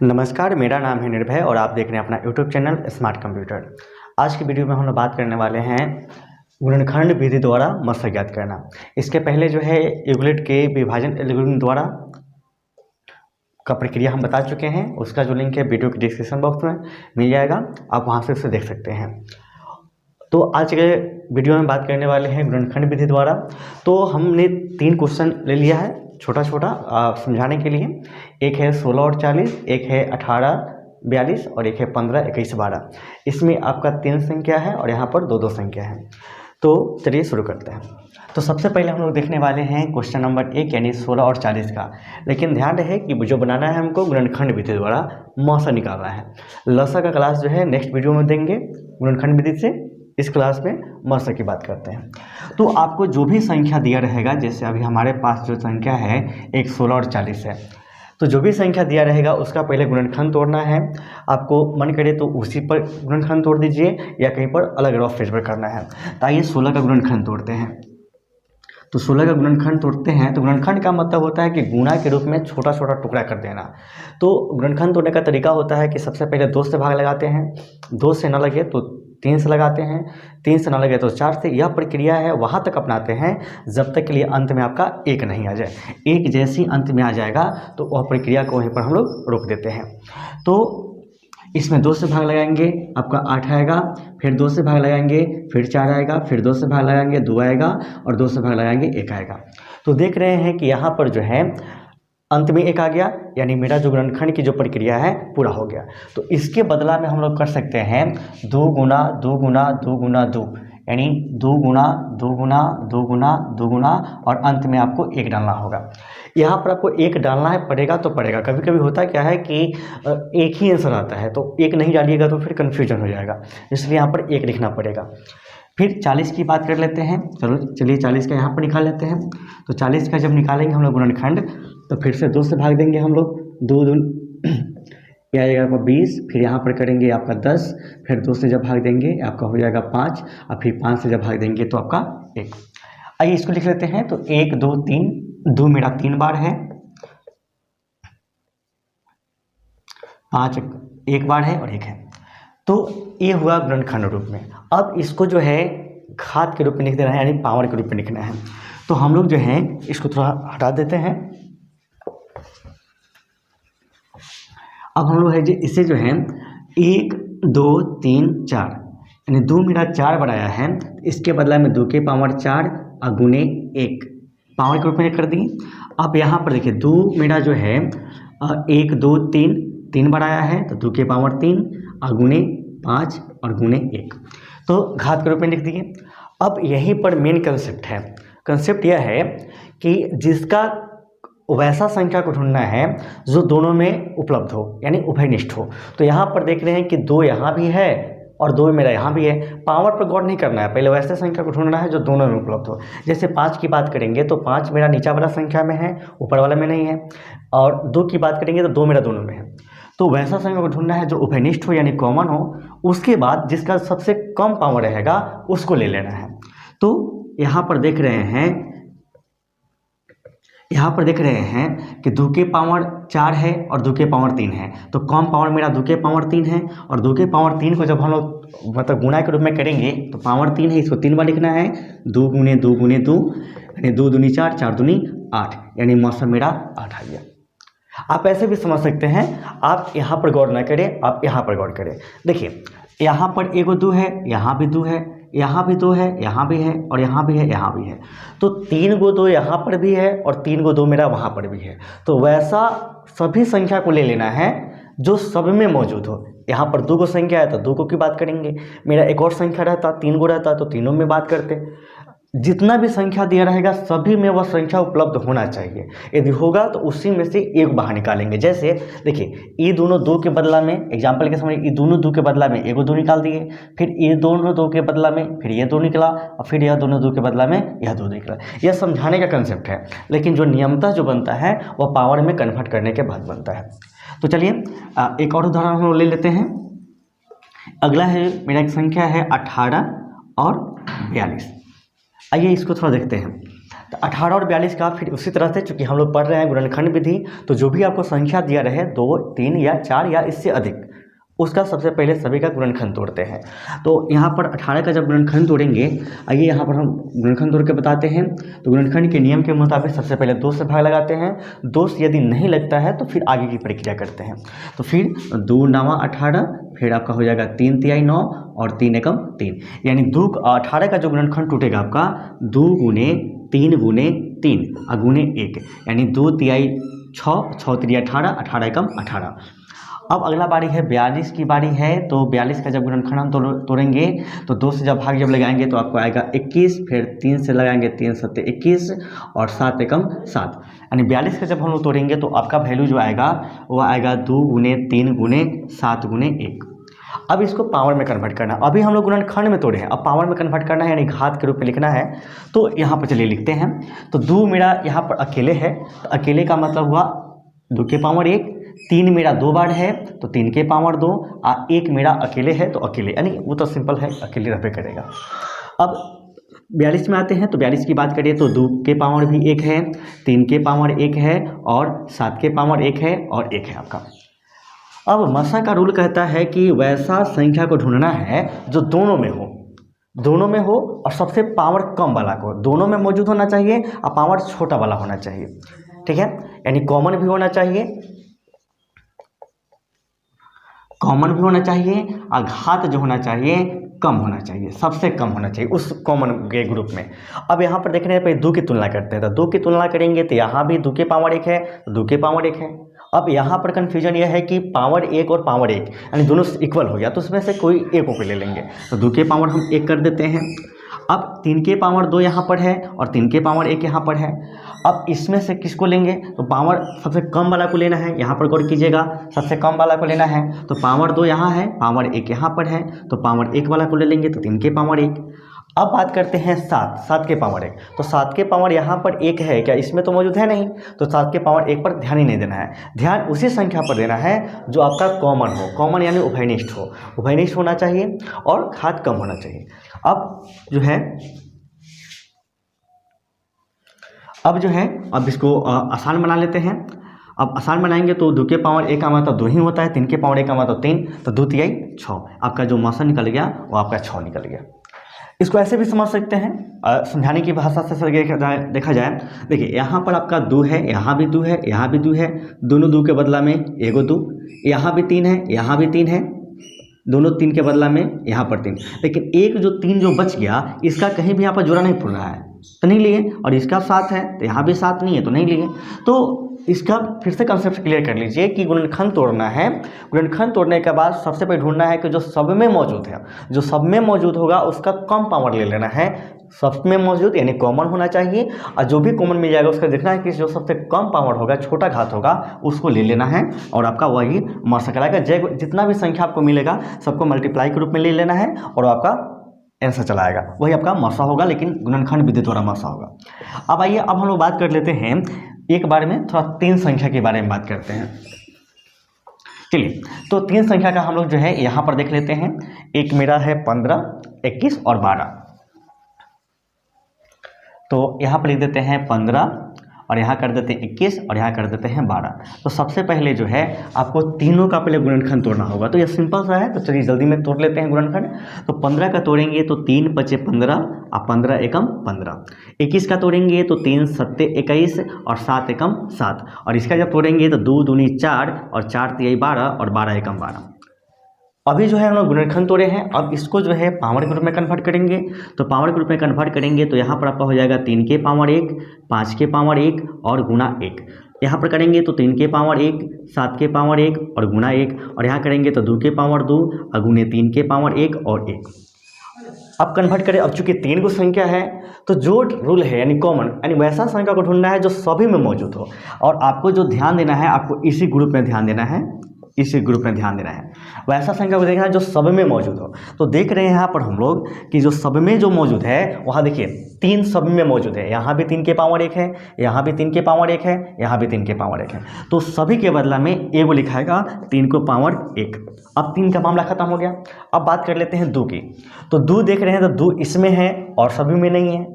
नमस्कार, मेरा नाम है निर्भय और आप देख रहे हैं अपना यूट्यूब चैनल स्मार्ट कंप्यूटर। आज की वीडियो में हम लोग बात करने वाले हैं गुणनखंड विधि द्वारा मत्स्य ज्ञात करना। इसके पहले जो है यूक्लिड के विभाजन एल्गोरिथम द्वारा का प्रक्रिया हम बता चुके हैं। उसका जो लिंक है वीडियो के डिस्क्रिप्शन बॉक्स में मिल जाएगा, आप वहाँ से उसे देख सकते हैं। तो आज के वीडियो में बात करने वाले हैं गुणनखंड विधि द्वारा। तो हमने 3 क्वेश्चन ले लिया है छोटा छोटा समझाने के लिए। एक है 16 और 40, एक है 18 42 और एक है 15 21 12। इसमें आपका 3 संख्या है और यहाँ पर 2 संख्या है। तो चलिए शुरू करते हैं। तो सबसे पहले हम लोग देखने वाले हैं क्वेश्चन नंबर 1 यानी 16 और 40 का। लेकिन ध्यान रहे कि जो बनाना है हमको गुणनखंड विधि द्वारा मौसा निकालना है। लसा का क्लास जो है नेक्स्ट वीडियो में देंगे गुणनखंड विधि से। इस क्लास में मौसा की बात करते हैं। तो आपको जो भी संख्या दिया रहेगा, जैसे अभी हमारे पास जो संख्या है एक 16 और 40 है, तो जो भी संख्या दिया रहेगा उसका पहले गुणनखंड तोड़ना है। आपको मन करे तो उसी पर गुणनखंड तोड़ दीजिए या कहीं पर अलग रफ पेज पर करना है। तो आइए 16 का गुणनखंड तोड़ते हैं। तो 16 का गुणनखंड तोड़ते हैं। तो गुणनखंड का मतलब होता है कि गुणा के रूप में छोटा छोटा टुकड़ा कर देना। तो गुणनखंड तोड़ने का तरीका होता है कि सबसे पहले 2 से भाग लगाते हैं, 2 से ना लगे तो 3 से लगाते हैं, 3 से ना लगे तो 4 से। यह प्रक्रिया है वहाँ तक अपनाते हैं जब तक के लिए अंत में आपका 1 नहीं आ जाए। 1 जैसी अंत में आ जाएगा तो वह प्रक्रिया को वहीं पर हम लोग रोक देते हैं। तो इसमें 2 से भाग लगाएंगे, आपका 8 आएगा, फिर 2 से भाग लगाएंगे, फिर 4 आएगा, फिर 2 से भाग लगाएंगे 2 आएगा और 2 से भाग लगाएंगे 1 आएगा। तो देख रहे हैं कि यहाँ पर जो है अंत में 1 आ गया, यानी मेरा जो गुणनखंड की जो प्रक्रिया है पूरा हो गया। तो इसके बदला में हम लोग कर सकते हैं 2 गुना 2 गुना 2 गुना 2, यानी 2 गुना 2 गुना 2 गुना 2 गुना और अंत में आपको 1 डालना होगा। यहाँ पर आपको 1 डालना है पड़ेगा तो पड़ेगा। कभी कभी होता क्या है कि एक ही आंसर आता है, तो 1 नहीं डालिएगा तो फिर कन्फ्यूजन हो जाएगा, इसलिए यहाँ पर 1 लिखना पड़ेगा। फिर 40 की बात कर लेते हैं। चलिए 40 का यहाँ पर निकाल लेते हैं। तो 40 का जब निकालेंगे हम लोग गुणनखंड, तो फिर से 2 से भाग देंगे हम लोग, 2 2 यह आएगा आपका 20, फिर यहाँ पर करेंगे आपका 10, फिर 2 से जब भाग देंगे आपका हो जाएगा 5 और फिर 5 से जब भाग देंगे तो आपका 1। आइए इसको लिख लेते हैं। तो 1 2 3, 2 मेरा 3 बार है, 5 1 बार है और 1 है। तो ये हुआ गुणनखंड रूप में। अब इसको जो है घात के रूप में लिख देना है, यानी पावर के रूप में लिखना है। तो हम लोग जो है इसको थोड़ा हटा देते हैं। अब हम लोग है जी इसे जो है 1 2 3 4, यानी 2 मेरा 4 बनाया है, इसके बदला में 2 के पावर 4 और गुने 1 पावर के रूप में कर दिए। अब यहाँ पर देखिए 2 मेरा जो है 1 2 3 3 बनाया है, तो 2 के पावर 3 और गुने 5 और गुने 1, तो घात के रूप में लिख दिए। अब यहीं पर मेन कंसेप्ट है। कंसेप्ट यह है कि जिसका वैसा संख्या को ढूंढना है जो दोनों में उपलब्ध हो, यानी उभयनिष्ठ हो। तो यहाँ पर देख रहे हैं कि 2 यहाँ भी है और 2 मेरा यहाँ भी है। पावर पर गौर नहीं करना है, पहले वैसे संख्या को ढूंढना है जो दोनों में उपलब्ध हो। जैसे 5 की बात करेंगे तो 5 मेरा नीचा वाला संख्या में है, ऊपर वाला में नहीं है। और 2 की बात करेंगे तो 2 मेरा दोनों में है। तो वैसा संख्या को ढूंढना है जो उभयनिष्ठ हो, यानी कॉमन हो। उसके बाद जिसका सबसे कम पावर रहेगा उसको ले लेना है। तो यहाँ पर देख रहे हैं कि 2 के पावर 4 है और 2 के पावर 3 है। तो कम पावर मेरा 2 के पावर 3 है, और 2 के पावर 3 को जब हम लोग मतलब गुणा के रूप में करेंगे तो पावर 3 है, इसको 3 बार लिखना है। 2 गुने 2 गुने 2, यानी 2 दूनी 4 4 दूनी 8, यानी मौसम मेरा 8 आ गया। आप ऐसे भी समझ सकते हैं, आप यहाँ पर गौर ना करें, आप यहाँ पर गौर करें। देखिए यहाँ पर 1 2 है, यहाँ भी 2 है, यहाँ भी 2 है, यहाँ भी है और यहाँ भी है, यहाँ भी है। तो 3 गो 2 यहाँ पर भी है और 3 गो 2 मेरा वहाँ पर भी है। तो वैसा सभी संख्या को ले लेना है जो सब में मौजूद हो। यहाँ पर 2 गो संख्या है तो 2 गो की बात करेंगे। मेरा एक और संख्या रहता 3 गो रहता तो तीनों में बात करते। जितना भी संख्या दिया रहेगा सभी में वह संख्या उपलब्ध होना चाहिए। यदि होगा तो उसी में से एक बाहर निकालेंगे। जैसे देखिए ये दोनों 2 के बदला में, एग्जाम्पल के समय ये दोनों 2 के बदला में 1 2 निकाल दिए, फिर ये दोनों 2 के बदला में फिर ये 2 निकला और फिर यह दोनों 2 के बदला में यह 2 निकला। यह समझाने का कंसेप्ट है, लेकिन जो नियमतः जो बनता है वह पावर में कन्वर्ट करने के बाद बनता है। तो चलिए एक और उदाहरण हम लोग ले लेते हैं। अगला है मेरा एक संख्या है 18 और 42। आइए इसको थोड़ा देखते हैं। तो 18 और 42 का फिर उसी तरह से, चूंकि हम लोग पढ़ रहे हैं गुणनखंड विधि, तो जो भी आपको संख्या दिया रहे 2, 3 या 4 या इससे अधिक, उसका सबसे पहले सभी का गुणनखंड तोड़ते हैं। तो यहाँ पर 18 का जब गुणनखंड तोड़ेंगे, आइए यहाँ पर हम गुणनखंड तोड़ के बताते हैं। तो गुणनखंड के नियम के मुताबिक सबसे पहले 2 से भाग लगाते हैं। 2 से यदि नहीं लगता है तो फिर आगे की प्रक्रिया करते हैं। तो फिर 2 9 18, फिर आपका हो जाएगा 3 तिहाई 9 और 3 एकम 3, यानी 18 का जो गुणनखंड टूटेगा आपका 2 गुने 3 गुने 3 गुने 1, यानी 2 तिहाई 6, 6 तिहाई 18, 18 एकम 18। अब अगला बारी है 42 की बारी है। तो 42 का जब गुणनखंड हम तोड़ेंगे तो 2 से जब भाग जब लगाएंगे तो आपको आएगा 21, फिर 3 से लगाएंगे 3 7 21 और 7 एकम 7, यानी 42 का जब हम लोग तोड़ेंगे तो आपका वैल्यू जो आएगा वो आएगा 2 गुने 3 गुने 7 गुने 1। अब इसको पावर में कन्वर्ट करना, अभी हम लोग गुणनखंड में तोड़े हैं, अब पावर में कन्वर्ट करना है, यानी घात के रूप में लिखना है। तो यहाँ पर चलिए लिखते हैं। तो 2 मेरा यहाँ पर अकेले है, तो अकेले का मतलब हुआ 2 के पावर 1, 3 मेरा 2 बार है तो 3 के पावर 2, 1 मेरा अकेले है तो अकेले, यानी वो तो सिंपल है, अकेले रहबे करेगा। अब 42 में आते हैं। तो 42 की बात करिए तो 2 के पावर भी 1 है, 3 के पावर 1 है और 7 के पावर 1 है और 1 है आपका। अब मसा का रूल कहता है कि वैसा संख्या को ढूंढना है जो दोनों में हो और सबसे पावर कम वाला को, दोनों में मौजूद होना चाहिए और पावर छोटा वाला होना चाहिए, ठीक है, यानी कॉमन भी होना चाहिए और घात जो होना चाहिए कम होना चाहिए, सबसे कम होना चाहिए उस कॉमन के ग्रुप में। अब यहाँ पर देख रहे हैं पहले 2 की तुलना करते हैं। तो 2 की तुलना करेंगे तो यहाँ भी 2 के पावर 1 है तो 2 के पावर 1 है। अब यहाँ पर कन्फ्यूजन यह है कि पावर 1 और पावर 1 यानी दोनों इक्वल हो गया, तो उसमें से कोई एक को ले लेंगे। तो 2 के पावर हम 1 कर देते हैं। अब 3 के पावर 2 यहाँ पर है और 3 के पावर 1 यहाँ पर है। अब इसमें से किसको लेंगे? तो पावर सबसे कम वाला को लेना है, यहाँ पर गौर कीजिएगा, सबसे कम वाला को लेना है। तो पावर 2 यहाँ है, पावर 1 यहाँ पर है, तो पावर 1 वाला को ले लेंगे, तो 3 के पावर 1। अब बात करते हैं 7 के पावर 1। तो 7 के पावर यहाँ पर 1 है क्या? इसमें तो मौजूद है नहीं, तो 7 के पावर 1 पर ध्यान ही नहीं देना है। ध्यान उसी संख्या पर देना है जो आपका कॉमन हो, कॉमन यानी उभयनिष्ठ हो, उभयनिष्ठ होना चाहिए और घात कम होना चाहिए। अब इसको आसान बना लेते हैं। अब आसान बनाएंगे तो 2 के पावर 1 का मतलब 2 ही होता है, 3 के पावर 1 का मतलब 3, तो 2 तिहाई 6, आपका जो मासा निकल गया वो आपका 6 निकल गया। इसको ऐसे भी समझ सकते हैं, समझाने की भाषा से देखा जाए। देखिए यहाँ पर आपका 2 है, यहाँ भी 2 है, यहाँ भी 2 है, दोनों 2 के बदला में एगो 2, यहाँ भी 3 है, यहाँ भी 3 है, दोनों 3 के बदला में यहाँ पर 3, लेकिन एक जो 3 जो बच गया इसका कहीं भी यहाँ पर जोड़ा नहीं पड़ रहा है तो नहीं लिए, और इसका 7 है तो यहाँ भी 7 नहीं है तो नहीं लिए। तो इसका फिर से कंसेप्ट क्लियर कर लीजिए कि गुणनखंड तोड़ना है। गुणनखंड तोड़ने के बाद सबसे पहले ढूंढना है कि जो सब में मौजूद है, जो सब में मौजूद होगा उसका कम पावर ले लेना है। सब में मौजूद यानी कॉमन होना चाहिए, और जो भी कॉमन मिल जाएगा उसका देखना है कि जो सबसे कम पावर होगा, छोटा घात होगा, उसको ले लेना है और आपका वही मासा कहलाएगा। जितना भी संख्या आपको मिलेगा सबको मल्टीप्लाई के रूप में ले लेना है और आपका आंसर चला आएगा, वही आपका मासा होगा, लेकिन गुणनखंड विधि द्वारा मासा होगा। अब आइए, अब हम लोग बात कर लेते हैं एक बारे में, थोड़ा 3 संख्या के बारे में बात करते हैं। चलिए, तो 3 संख्या का हम लोग जो है यहाँ पर देख लेते हैं। एक मेरा है 15, 21 और 12। तो यहाँ पर लिख देते हैं 15 और यहाँ कर देते हैं 21 और यहाँ कर देते हैं 12। तो सबसे पहले जो है आपको तीनों का पहले गुणनखंड तोड़ना होगा। तो ये सिंपल सा है, तो चलिए जल्दी में तोड़ लेते हैं गुणनखंड। तो 15 का तोड़ेंगे तो 3 5 15 और 15 एकम 15। 21 का तोड़ेंगे तो 3 7 21 और 7 एकम 7। और इसका जब तोड़ेंगे तो 2 दूनी 4 और 4 तिहाई 12 और 12 एकम 12। अभी जो है हम लोग गुणनखंड तोड़े हैं, अब इसको जो है पावर के रूप में कन्वर्ट करेंगे। तो पावर के रूप में कन्वर्ट करेंगे तो यहाँ पर आपका हो जाएगा 3 के पावर 1, 5 के पावर 1 और गुना 1। यहाँ पर करेंगे तो 3 के पावर 1, 7 के पावर 1 और गुना 1, और यहाँ करेंगे तो 2 के पावर 2 और गुने 3 के पावर 1 और 1। अब कन्वर्ट करें। अब चूंकि 3 को संख्या है तो जो रूल है यानी कॉमन, यानी वैसा संख्या को ढूंढना है जो सभी में मौजूद हो, और आपको जो ध्यान देना है, आपको इसी ग्रुप में ध्यान देना है, इसी ग्रुप में ध्यान देना है। वैसा संख्या को देखना है जो सब में मौजूद हो। तो देख रहे हैं यहाँ पर हम लोग कि जो सब में जो मौजूद है वहाँ देखिए 3 सब में मौजूद है। यहाँ भी 3 के पावर 1 है, यहाँ भी 3 के पावर 1 है, यहाँ भी 3 के पावर 1 है। तो सभी के बदला में एगो लिखाएगा 3 को पावर 1। अब 3 का मामला खत्म हो गया। अब बात कर लेते हैं 2 की। तो 2 देख रहे हैं तो 2 इसमें है और सभी में नहीं है।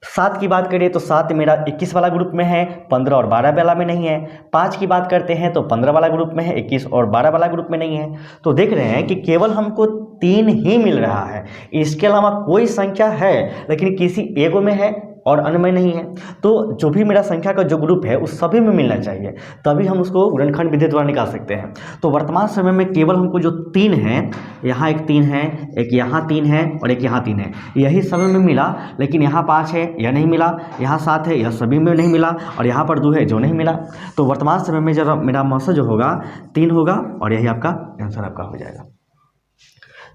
7 की बात करें तो 7 मेरा 21 वाला ग्रुप में है, 15 और 12 वाला में नहीं है। 5 की बात करते हैं तो 15 वाला ग्रुप में है, 21 और 12 वाला ग्रुप में नहीं है। तो देख रहे हैं कि केवल हमको 3 ही मिल रहा है, इसके अलावा कोई संख्या है लेकिन किसी एगो में है और अन्य में नहीं है। तो जो भी मेरा संख्या का जो ग्रुप है उस सभी में मिलना चाहिए, तभी हम उसको गुणनखंड विधि द्वारा निकाल सकते हैं। तो वर्तमान समय में केवल हमको जो 3 है, यहाँ एक 3 है, एक यहाँ 3 है और एक यहाँ 3 है, यही सभी में मिला। लेकिन यहाँ 5 है, यह नहीं मिला, यहाँ 7 है, यह सभी में नहीं मिला, और यहाँ पर 2 है जो नहीं मिला। तो वर्तमान समय में जब मेरा मौसा जो होगा 3 होगा और यही आपका आंसर आपका हो जाएगा।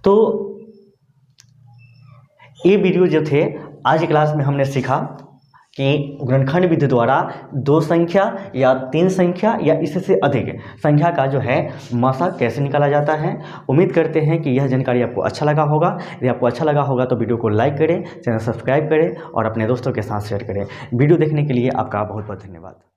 तो ये वीडियो जो थे आज की क्लास में हमने सीखा कि गुणनखंड विधि द्वारा 2 संख्या या 3 संख्या या इससे अधिक संख्या का जो है मौसा कैसे निकाला जाता है। उम्मीद करते हैं कि यह जानकारी आपको अच्छा लगा होगा। यदि आपको अच्छा लगा होगा तो वीडियो को लाइक करें, चैनल सब्सक्राइब करें और अपने दोस्तों के साथ शेयर करें। वीडियो देखने के लिए आपका बहुत बहुत धन्यवाद।